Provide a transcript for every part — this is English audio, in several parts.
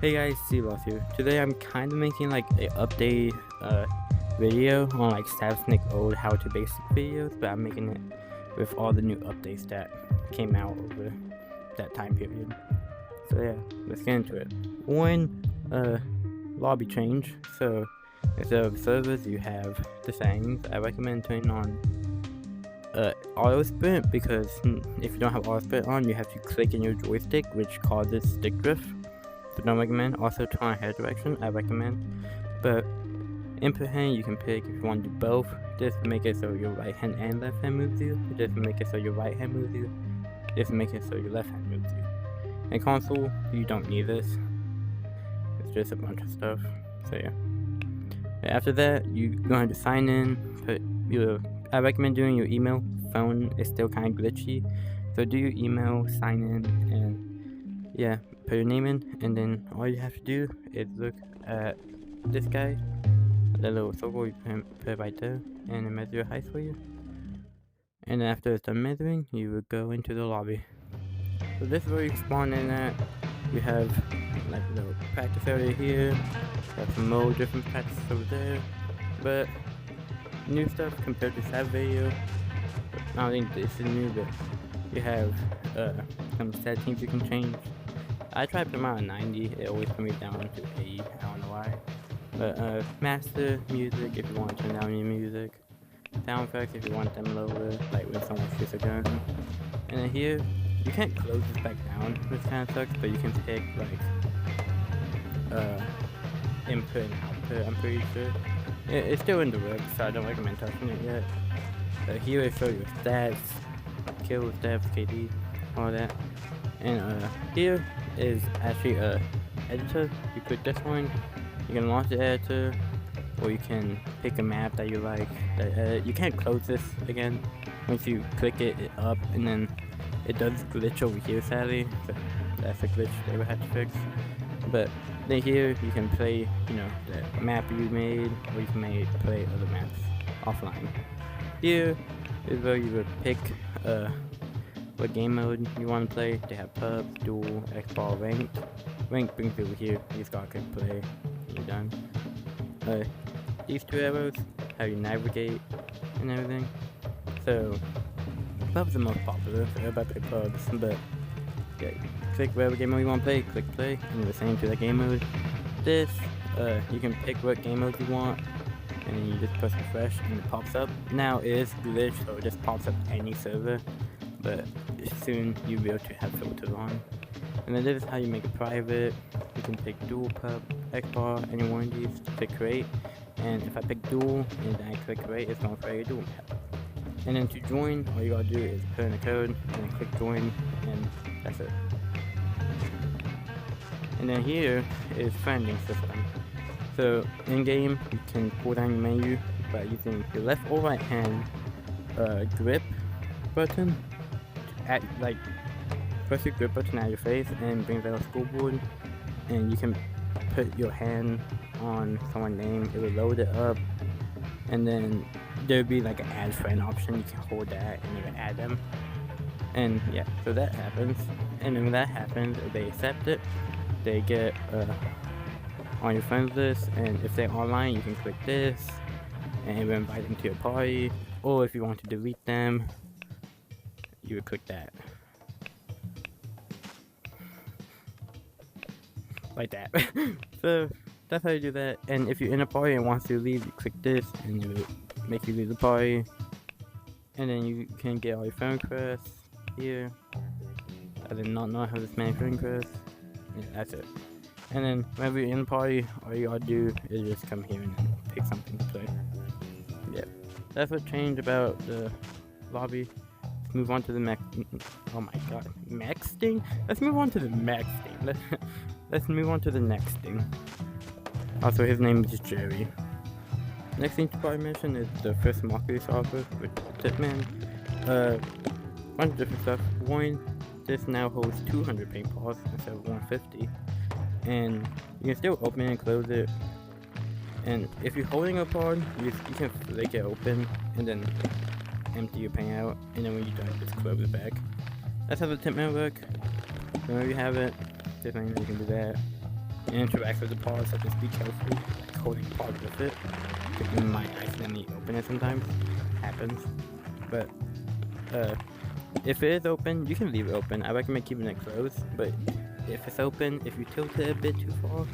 Hey guys, C-Loss here. Today I'm kind of making like a update video on like SabSnake old how to basic videos, but I'm making it with all the new updates that came out over that time period. So yeah, let's get into it. One lobby change. So instead of servers you have the settings. I recommend turning on auto sprint, because if you don't have auto sprint on, you have to click in your joystick, which causes stick drift. So don't recommend. Also turn on head direction, I recommend. But input hand you can pick if you want to do both. Just make it so your right hand and left hand moves you. Just make it so your right hand moves you. Just make it so your left hand moves you. And console, you don't need this. It's just a bunch of stuff. So yeah. After that, you're going to sign in. I recommend doing your email. Phone is still kind of glitchy, so do your email, sign in, and yeah, put your name in, and then all you have to do is look at this guy, the little circle, you put it right there, and it measures your height for you. And after it's done measuring, you would go into the lobby. So this is where you spawn in at. You have like a little practice area here, got some more different practices over there, but new stuff compared to that video. I don't think this is new, but you have some settings you can change. I tried to put mine on 90, it always put me down to 80, I don't know why. But master music if you want to turn down your music. Sound effects if you want them lower, like when someone shoots a gun. And then here, you can't close this back down, which kind of sucks, but you can pick like input and output, I'm pretty sure. It's still in the works, so I don't recommend touching it yet. Here I show your stats, kills, deaths, KD, all that. And here is actually a editor. You click this one, you can launch the editor, or you can pick a map that you like. You can't close this again. Once you click it up, and then it does glitch over here, sadly. So that's a glitch they would have to fix. But then here you can play, the map you made, or you can play other maps offline. Here is where you would pick what game mode you want to play. They have pub, duel, xball, ranked. Ranked brings you over here. You just gotta click play, and you're done. These two arrows, how you navigate and everything. So pub's the most popular. So everybody play pubs, but yeah, click whatever game mode you want to play, click play, and the same to that game mode. This, you can pick what game mode you want, and then you just press refresh, and it pops up. Now it is glitched, so it just pops up any server, but soon you'll be able to have filters on. And then this is how you make it private. You can pick dual, pub, xbar, any one of these, click create, and if I pick dual, and then I click create, it's going to create a dual map. And then to join, all you gotta do is put in the code, and then click join, and that's it. And then here is friending system. So in game, you can pull down your menu by using your left or right hand grip button. Press your grip button at your face and brings out a scoreboard. And you can put your hand on someone's name. It will load it up, and then there'll be like an add friend option. You can hold that and you can add them. And yeah, so that happens. And then when that happens, they accept it. They get on your friends list, and if they're online, you can click this, and it will invite them to your party. Or if you want to delete them, you would click that, like that. So that's how you do that. And if you're in a party and wants to leave, you click this, and it will make you leave the party. And then you can get all your friend requests here. I did not know how this many friend requests. Yeah, that's it. And then whenever you're in the party, all you gotta do is just come here and pick something to play. Yeah, that's what changed about the lobby. Let's move on to the oh my god, max thing? Let's move on to the max thing. Let's move on to the next thing. Also, his name is Jerry. Next thing to probably mention is the first market offer with Tippmann. Bunch of different stuff. One, this now holds 200 paintballs instead of 150. And you can still open and close it. And if you're holding a pod, you can flick it open and then empty your paint out. And then when you're done, just close it back. That's how the Tippmann work. Whenever you have it, definitely you can do that. interact with the pause, so just be careful, like holding pause with it, because you might accidentally open it sometimes. Happens. But if it is open, you can leave it open. I recommend keeping it closed, but if it's open, if you tilt it a bit too far,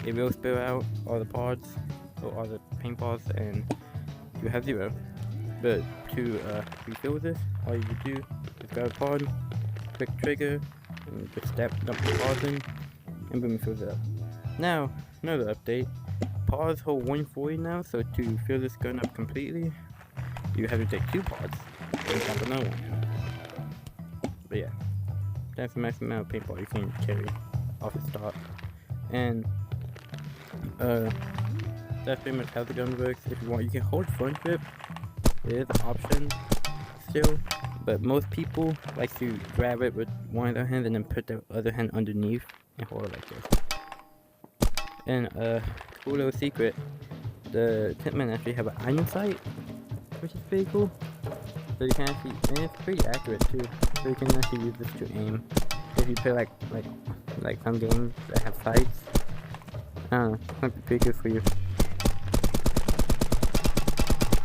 it will spill out all the pods, or all the paintballs, and you have 0. But to refill this, all you do is grab a pod, click trigger, and just dump the pods in, and boom, it fills it up. Now, another update. Pods hold 140 now, so to fill this gun up completely, you have to take 2 pods and dump another one in. But yeah, that's the maximum amount of paintball you can carry off the start. And that's pretty much how the gun works. If you want, you can hold front grip. It is an option still, but most people like to grab it with one of their hands and then put the other hand underneath and hold it like this. And cool little secret, the Tippmann actually have an iron sight, which is pretty cool. So you can actually, and it's pretty accurate too. So you can actually use this to aim. If you play like some games that have sights, I don't know, might be pretty good for you.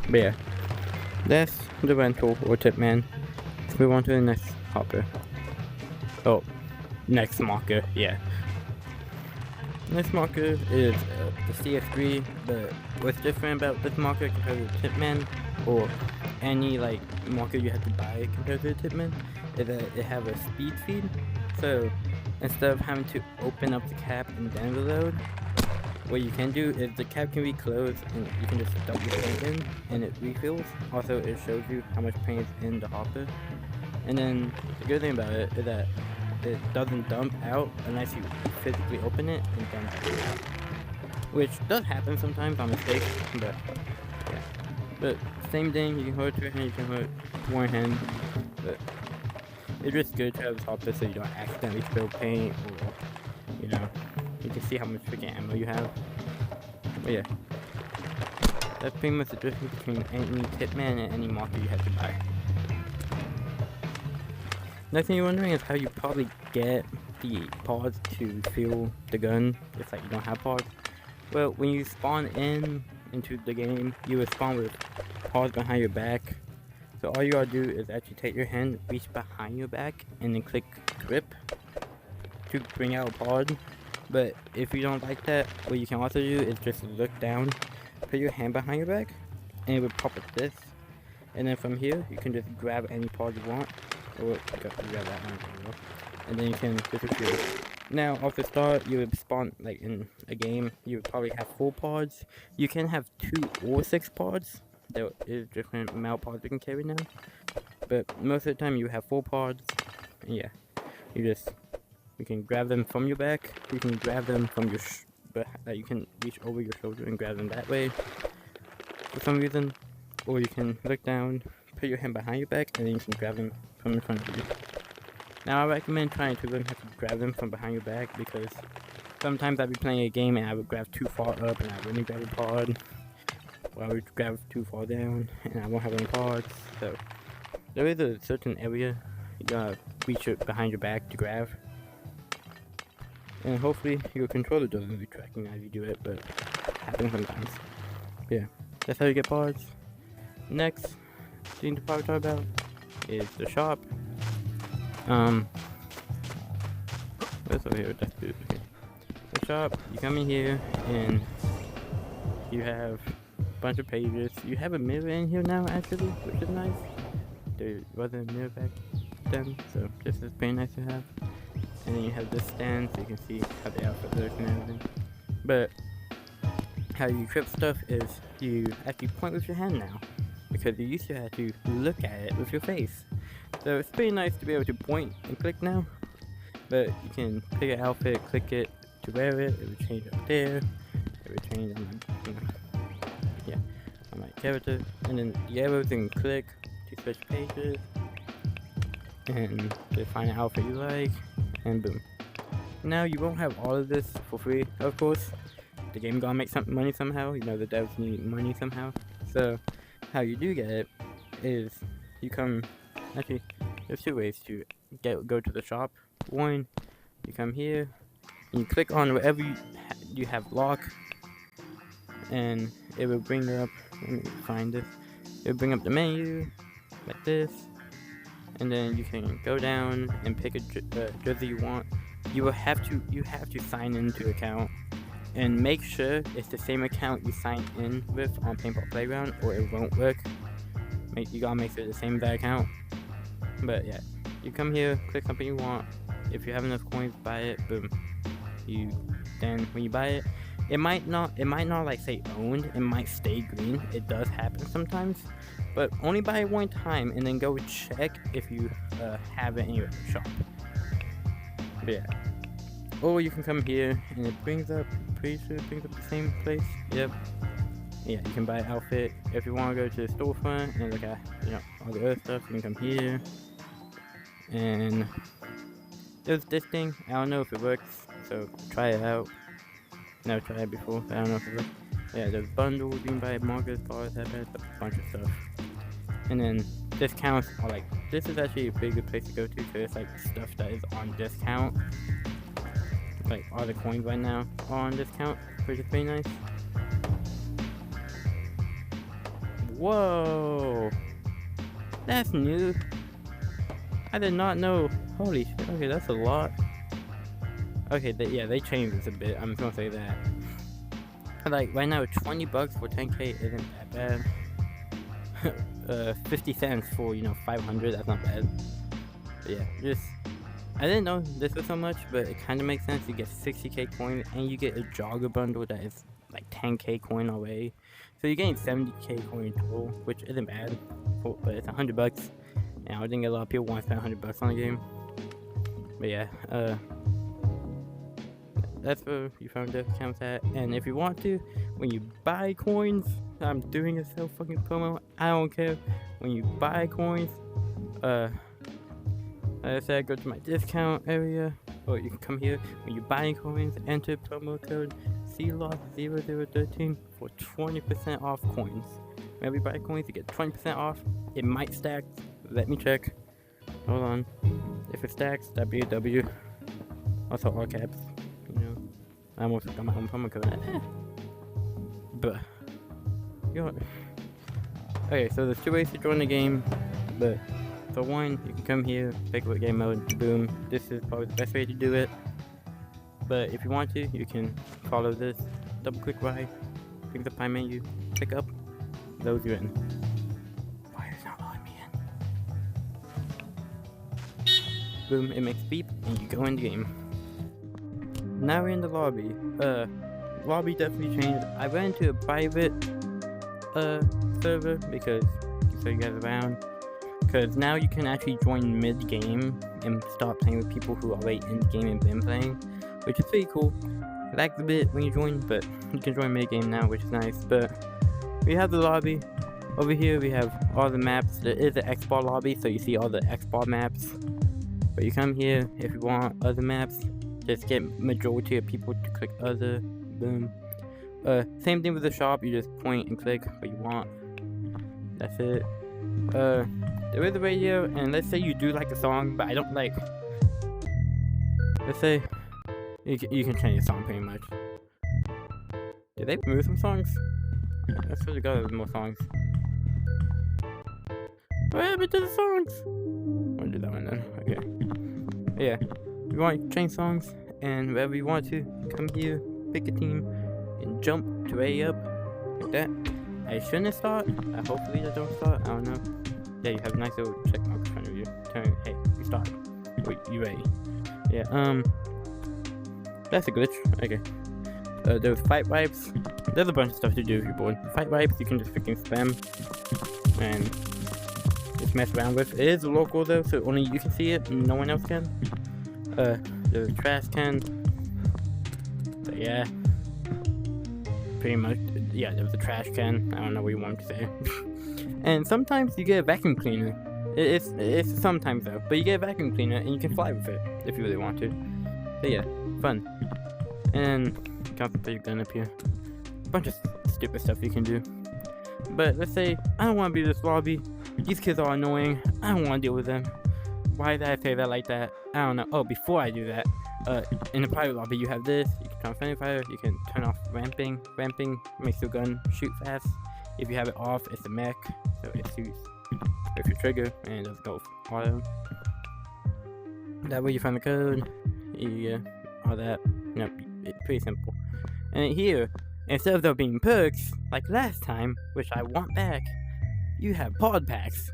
But yeah, that's the rental or Tippmann. Let's move on to the next hopper. Oh, next marker, yeah. Next marker is the CS3, but what's different about this marker compared to the Tippmann, or any like marker you have to buy compared to the Tippmann, is that it have a speed feed. So instead of having to open up the cap and then reload, what you can do is the cap can be closed and you can just dump your paint in and it refills. Also, it shows you how much paint is in the hopper. And then the good thing about it is that it doesn't dump out unless you physically open it and dump it out. Which does happen sometimes on mistake, but yeah. But same thing, you can hold it to your hand, you can hold it to one hand, but it's just good to have this hopper so you don't accidentally spill paint, or, you know, you can see how much freaking ammo you have. But yeah, that's pretty much the difference between any Tippmann and any marker you have to buy. Next thing you're wondering is how you probably get the pods to fill the gun if like you don't have pods. Well, when you spawn into the game, you will spawn with pods behind your back. So all you gotta do is actually take your hand, reach behind your back, and then click grip to bring out a pod. But if you don't like that, what you can also do is just look down, put your hand behind your back, and it will pop like this. And then from here, you can just grab any pod you want. Or grab that one, and then you can disappear. Now, off the start, you would spawn, like in a game, you would probably have 4 pods. You can have 2 or 6 pods. There is different amount of pods you can carry now. But most of the time, you have 4 pods. And yeah, you can grab them from your back. You can grab them from your, you can reach over your shoulder and grab them that way for some reason. Or you can look down, put your hand behind your back, and then you can grab them from in front of you. Now I recommend trying to learn how to grab them from behind your back, because sometimes I'd be playing a game and I would grab too far up and I wouldn't grab a pod, or I would grab too far down and I won't have any pods. So there is a certain area you gotta reach it behind your back to grab, and hopefully your controller doesn't be tracking as you do it, but it happens sometimes. Yeah, that's how you get pods. Next thing to probably talk about is the shop. What's over here? That's good. Okay. The shop, you come in here and you have a bunch of pages. You have a mirror in here now, actually, which is nice. There wasn't a mirror back then, so this is pretty nice to have. And then you have this stand, so you can see how the outfit looks and everything. But how you equip stuff is you actually point with your hand now, because you used to have to look at it with your face. So it's pretty nice to be able to point and click now, but you can pick an outfit, click it to wear it, it will change up there, it will change on my, on my character, and then the arrows you can click to switch pages, and to find an outfit you like, and boom. Now you won't have all of this for free, of course. The game gonna make some money somehow, you know the devs need money somehow. So how you do get it is you come, actually there's 2 ways to go to the shop. One, you come here, and you click on wherever you have lock, and it will bring up. Let me find this. It will bring up the menu like this, and then you can go down and pick a jersey you want. You have to sign into account, and make sure it's the same account you signed in with on Paintball Playground, or it won't work. You gotta make sure it's the same account. But yeah, you come here, click something you want. If you have enough coins, buy it. Boom. Then when you buy it, it might not like say owned. It might stay green. It does happen sometimes, but only buy it one time and then go check if you have it in your shop. But yeah. Or you can come here and it brings up. Pretty sure it brings up the same place. Yep. Yeah, you can buy an outfit. If you want to go to the storefront and look at all the other stuff, you can come here. And there's this thing. I don't know if it works, so try it out. Never tried it before. I don't know if it works. Yeah, there's bundles. You can buy markers, bars, headbands, a bunch of stuff. And then discounts are like, this is actually a pretty good place to go to because it's like stuff that is on discount. Like all the coins right now are on discount, which is pretty nice. Whoa, that's new. I did not know. Holy shit. Okay, that's a lot. Okay, they changed this a bit. I'm gonna say that. Like right now, $20 for 10k isn't that bad. 50 cents for 500. That's not bad. But yeah, I didn't know this was so much, but it kind of makes sense. You get 60k coins, and you get a jogger bundle that is like 10k coin away. So you're getting 70k coin total, which isn't bad, but it's $100. And I think a lot of people want to spend $100 on the game. But yeah, that's where you found discounts at. And if you want to, when you buy coins, I'm doing a sell fucking promo. I don't care. When you buy coins, like I said, go to my discount area, or you can come here. When you buy coins, enter promo code CLOSS0013 for 20% off coins. Whenever you buy coins, you get 20% off. It might stack. Let me check. Hold on. If it stacks, that'd be a W. Also all caps. I almost got my own promo code. But okay, so there's two ways to join the game. But for one, you can come here, pick what game mode, boom. This is probably the best way to do it. But if you want to, you can follow this. Double click right, pick the pie menu, pick up, load you in. Why is it not loading me in? Boom, it makes beep, and you go in the game. Now we're in the lobby. Lobby definitely changed. I went into a private server because so you guys around. Because now you can actually join mid-game and start playing with people who are already in the game and been playing, which is pretty cool. It lags a bit when you join, but you can join mid-game now, which is nice. But we have the lobby. Over here we have all the maps. There is an xball lobby, so you see all the xball maps. But you come here if you want other maps. Just get majority of people to click other. Boom. Same thing with the shop. You just point and click what you want. That's it. There is a radio, and let's say you do like a song, but I don't like. Let's say you can change the song pretty much. Did they remove some songs? I swear to God, there's more songs. What happened to the songs? I'll do that one then. Okay. Yeah. You want to change songs, and wherever you want to, come here, pick a team, and jump to A up like that. I shouldn't start. Hopefully I don't start. I don't know. Yeah, you have a nice little check mark in front of you. Hey, you start. Wait, you ready? Yeah. That's a glitch. Okay. There's fight wipes. There's a bunch of stuff to do if you're bored. Fight wipes, you can just freaking spam and just mess around with. It is local though, so only you can see it, and no one else can. There's a trash can. But yeah. Pretty much, yeah, there was a trash can. I don't know what you want to say. And sometimes you get a vacuum cleaner. It's sometimes though, but you get a vacuum cleaner and you can fly with it if you really want to. So yeah, fun. And got the big gun up here. A bunch of stupid stuff you can do. But let's say I don't want to be in this lobby. These kids are annoying. I don't want to deal with them. Why did I say that like that? I don't know. Oh, before I do that, In the private lobby, you have this. You can turn off friendly fire. You can turn off ramping. Ramping makes your gun shoot fast. If you have it off, it's a mech, so it shoots with your trigger and it doesn't go auto. That way you find the code. Yeah, all that. Yep, it's pretty simple. And here, instead of there being perks like last time, which I want back, you have pod packs.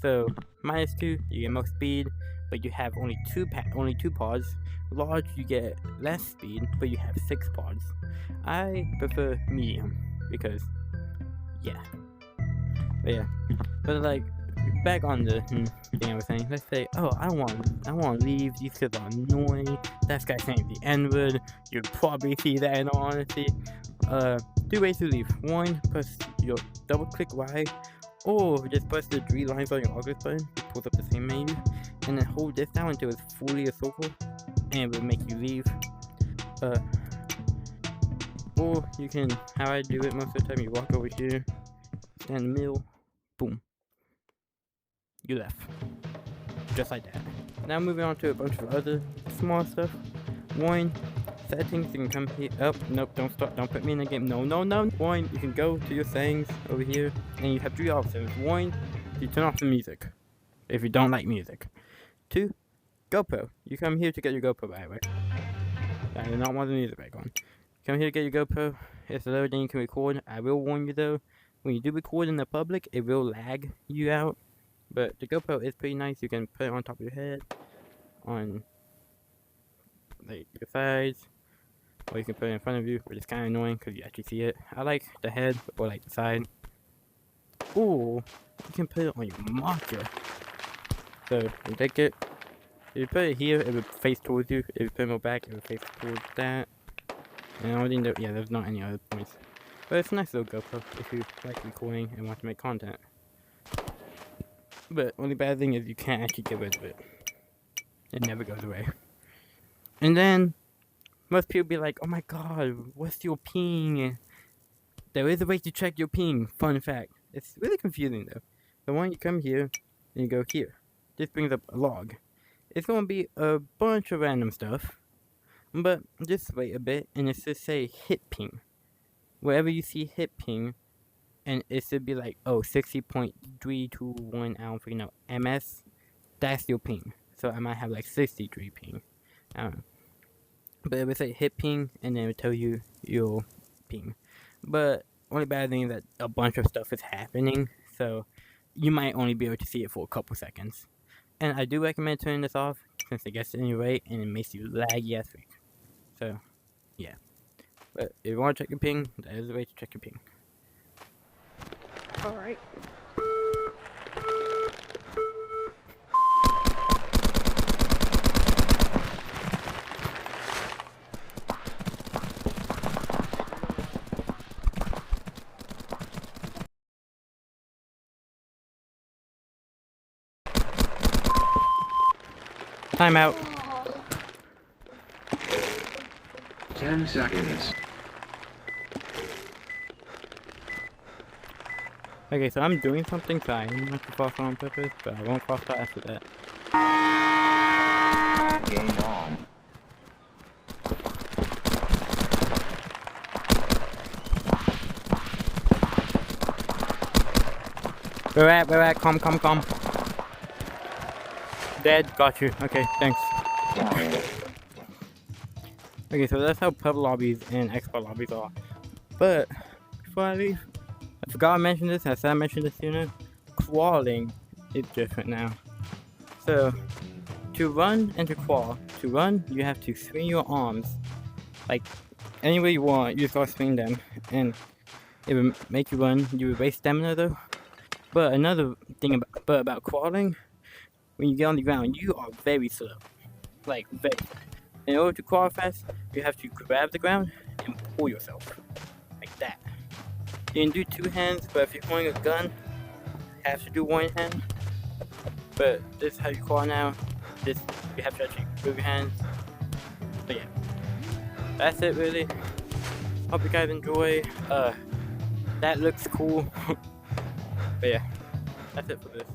So -2, you get more speed, but you have only two pods. Large, you get less speed, but you have 6 pods. I prefer medium because, yeah. But yeah, but like back on the thing I was saying. Let's say, oh, I want to leave. These kids are annoying. That guy's saying the N-word. You'd probably see that in all honesty. 2 ways to leave. 1, press your double-click Y. Or just press the 3 lines on your August button, it pulls up the same menu, and then hold this down until it's fully a circle, and it will make you leave. Or you can, how I do it most of the time, you walk over here, stand in the middle, boom. You left. Just like that. Now moving on to a bunch of other small stuff. 1, settings, you can come here. Oh, nope, don't start, don't put me in the game. No. 1, you can go to your settings over here, and you have 3 options. 1, you turn off the music, if you don't like music. 2, GoPro. You come here to get your GoPro, by the way. I do not want the music back on. Come here to get your GoPro. It's the other thing you can record. I will warn you though, when you do record in the public, it will lag you out. But the GoPro is pretty nice. You can put it on top of your head, on like your sides, or you can put it in front of you, which is kind of annoying because you actually see it. I like the head or like the side. Or you can put it on your marker. So you take it. If you put it here, it would face towards you. If you put it on back, it would face towards that. And I don't think that, yeah, there's not any other points. But it's a nice little GoPro if you like recording and want to make content. But only bad thing is you can't actually get rid of it. It never goes away. And then most people be like, oh my god, what's your ping? There is a way to check your ping. Fun fact. It's really confusing though. The one you come here and you go here. This brings up a log. It's going to be a bunch of random stuff. But just wait a bit and it should say hit ping. Wherever you see hit ping, and it should be like, oh, 60.321, I don't freaking know, MS. That's your ping. So I might have like 63 ping. I don't know. But it would say hit ping, and then it would tell you your ping. But only bad thing is that a bunch of stuff is happening, so you might only be able to see it for a couple seconds. And I do recommend turning this off, since it gets in your way, and it makes you laggy as freak. So, yeah. But if you want to check your ping, that is the way to check your ping. Alright. Time out. 10 seconds. Okay, so I'm doing something, so I'm not to cross on purpose, but I won't cross that after that. Game on. Where at, come. Dead, got you. Okay, thanks. Okay, so that's how pub lobbies and xball lobbies are. But, before I leave, I forgot I mentioned this, I said I mentioned this sooner. Crawling is different now. So, to run and to crawl. To run, you have to swing your arms, like, any way you want, you just gotta swing them. And it will make you run, you will waste stamina though. But another thing about crawling, when you get on the ground, you are very slow. Like, very slow. In order to crawl fast, you have to grab the ground and pull yourself. Like that. You can do 2 hands, but if you're holding a gun, you have to do 1 hand. But this is how you crawl now. This, you have to actually move your hands. So yeah. That's it really. Hope you guys enjoy. That looks cool. But yeah. That's it for this.